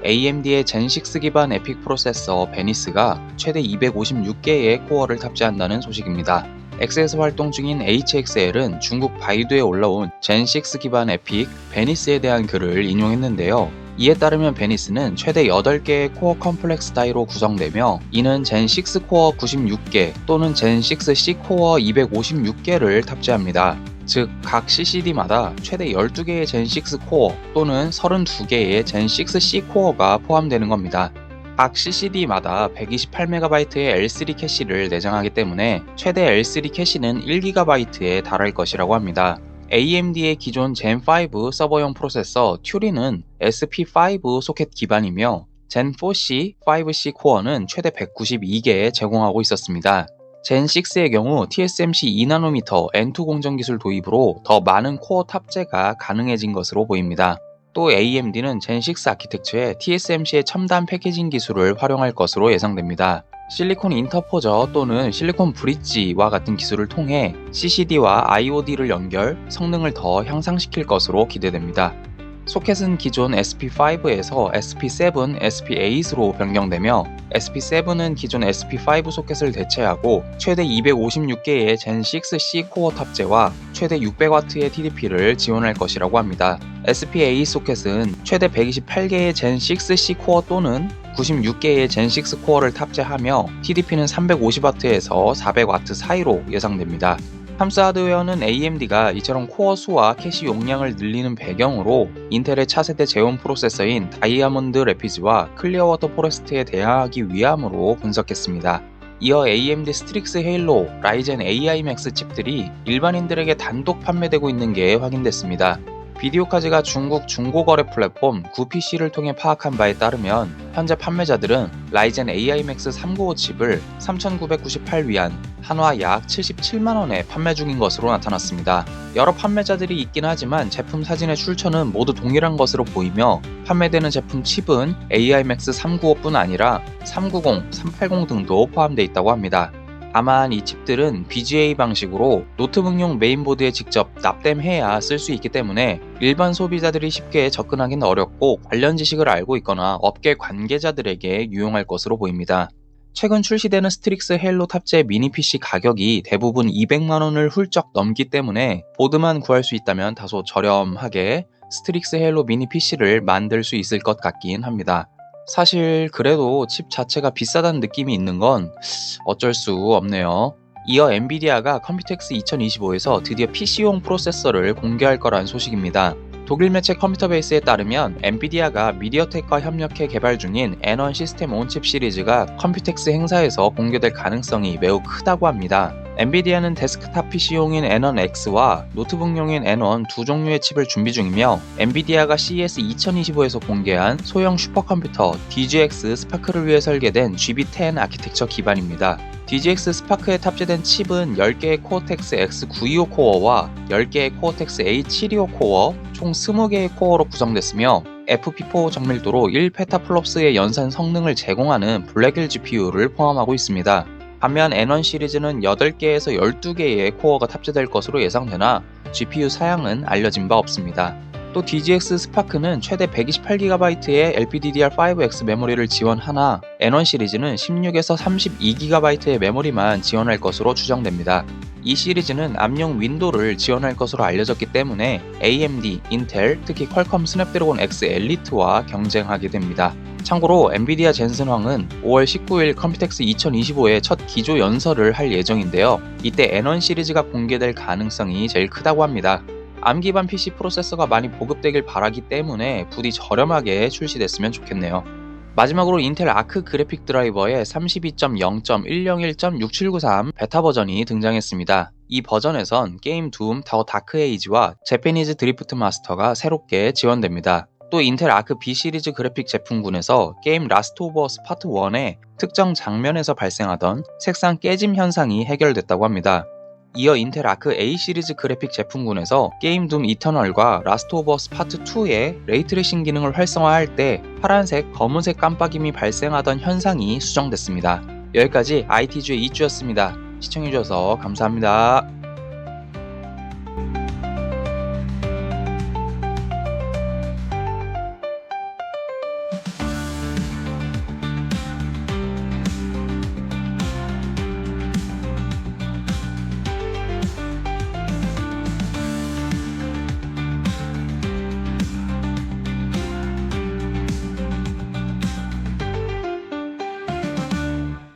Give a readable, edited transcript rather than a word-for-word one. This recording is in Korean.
AMD의 젠6 기반 에픽 프로세서 베니스가 최대 256개의 코어를 탑재한다는 소식입니다. X에서 활동 중인 HXL은 중국 바이두에 올라온 젠6 기반 에픽 베니스에 대한 글을 인용했는데요. 이에 따르면 베니스는 최대 8개의 코어 컴플렉스 따위로 구성되며 이는 젠6 코어 96개 또는 젠6C 코어 256개를 탑재합니다. 즉, 각 CCD마다 최대 12개의 젠6 코어 또는 32개의 젠6C 코어가 포함되는 겁니다. 각 CCD마다 128MB의 L3 캐시를 내장하기 때문에 최대 L3 캐시는 1GB에 달할 것이라고 합니다. AMD의 기존 젠5 서버용 프로세서 튜린은 SP5 소켓 기반이며 젠4C, 5C 코어는 최대 192개 제공하고 있었습니다. 젠6의 경우 TSMC 2nm N2 공정 기술 도입으로 더 많은 코어 탑재가 가능해진 것으로 보입니다. 또 AMD는 젠6 아키텍처에 TSMC의 첨단 패키징 기술을 활용할 것으로 예상됩니다. 실리콘 인터포저 또는 실리콘 브릿지와 같은 기술을 통해 CCD와 IOD를 연결, 성능을 더 향상시킬 것으로 기대됩니다. 소켓은 기존 SP5에서 SP7, SP8으로 변경되며 SP7은 기존 SP5 소켓을 대체하고 최대 256개의 젠6C 코어 탑재와 최대 600W의 TDP를 지원할 것이라고 합니다. SP8 소켓은 최대 128개의 젠6C 코어 또는 96개의 젠6 코어를 탑재하며 TDP는 350W에서 400W 사이로 예상됩니다. 함스 하드웨어는 AMD가 이처럼 코어 수와 캐시 용량을 늘리는 배경으로 인텔의 차세대 제온 프로세서인 다이아몬드 래피즈와 클리어워터 포레스트에 대항하기 위함으로 분석했습니다. 이어 AMD 스트릭스 헤일로, 라이젠 AI 맥스 칩들이 일반인들에게 단독 판매되고 있는 게 확인됐습니다. 비디오카즈가 중국 중고거래 플랫폼 구PC를 통해 파악한 바에 따르면 현재 판매자들은 라이젠 AI 맥스 395 칩을 3,998위안, 한화 약 77만원에 판매 중인 것으로 나타났습니다. 여러 판매자들이 있긴 하지만 제품 사진의 출처는 모두 동일한 것으로 보이며 판매되는 제품 칩은 AI 맥스 395뿐 아니라 390, 380 등도 포함되어 있다고 합니다. 다만 이 칩들은 BGA 방식으로 노트북용 메인보드에 직접 납땜해야 쓸 수 있기 때문에 일반 소비자들이 쉽게 접근하기는 어렵고 관련 지식을 알고 있거나 업계 관계자들에게 유용할 것으로 보입니다. 최근 출시되는 스트릭스 헬로 탑재 미니 PC 가격이 대부분 200만원을 훌쩍 넘기 때문에 보드만 구할 수 있다면 다소 저렴하게 스트릭스 헬로 미니 PC를 만들 수 있을 것 같긴 합니다. 사실 그래도 칩 자체가 비싸다는 느낌이 있는 건 어쩔 수 없네요. 이어 엔비디아가 컴퓨텍스 2025에서 드디어 PC용 프로세서를 공개할 거란 소식입니다. 독일 매체 컴퓨터베이스에 따르면 엔비디아가 미디어텍과 협력해 개발 중인 N1 시스템 온 칩 시리즈가 컴퓨텍스 행사에서 공개될 가능성이 매우 크다고 합니다. 엔비디아는 데스크탑 PC용인 N1X와 노트북용인 N1 두 종류의 칩을 준비 중이며 엔비디아가 CES 2025에서 공개한 소형 슈퍼컴퓨터 DGX 스파크를 위해 설계된 GB10 아키텍처 기반입니다. DGX 스파크에 탑재된 칩은 10개의 코어텍스 X925 코어와 10개의 코어텍스 A725 코어, 총 20개의 코어로 구성됐으며 FP4 정밀도로 1페타플롭스의 연산 성능을 제공하는 블랙힐 GPU를 포함하고 있습니다. 반면 N1 시리즈는 8개에서 12개의 코어가 탑재될 것으로 예상되나 GPU 사양은 알려진 바 없습니다. 또 DGX 스파크는 최대 128GB의 LPDDR5X 메모리를 지원하나 N1 시리즈는 16에서 32GB의 메모리만 지원할 것으로 추정됩니다. 이 시리즈는 암용 윈도우를 지원할 것으로 알려졌기 때문에 AMD, 인텔, 특히 퀄컴 스냅드래곤 X 엘리트와 경쟁하게 됩니다. 참고로 엔비디아 젠슨황은 5월 19일 컴퓨텍스 2025의 첫 기조 연설을 할 예정인데요. 이때 N1 시리즈가 공개될 가능성이 제일 크다고 합니다. ARM 기반 PC 프로세서가 많이 보급되길 바라기 때문에 부디 저렴하게 출시됐으면 좋겠네요. 마지막으로 인텔 아크 그래픽 드라이버의 32.0.101.6793 베타 버전이 등장했습니다. 이 버전에선 게임 둠 더 다크 에이지와 재패니즈 드리프트 마스터가 새롭게 지원됩니다. 또 인텔 아크 B 시리즈 그래픽 제품군에서 게임 라스트 오브 어스 파트 1의 특정 장면에서 발생하던 색상 깨짐 현상이 해결됐다고 합니다. 이어 인텔 아크 A 시리즈 그래픽 제품군에서 게임 둠 이터널과 라스트 오브 어스 파트 2의 레이트레이싱 기능을 활성화할 때 파란색, 검은색 깜빡임이 발생하던 현상이 수정됐습니다. 여기까지 IT주의 이주였습니다. 시청해주셔서 감사합니다.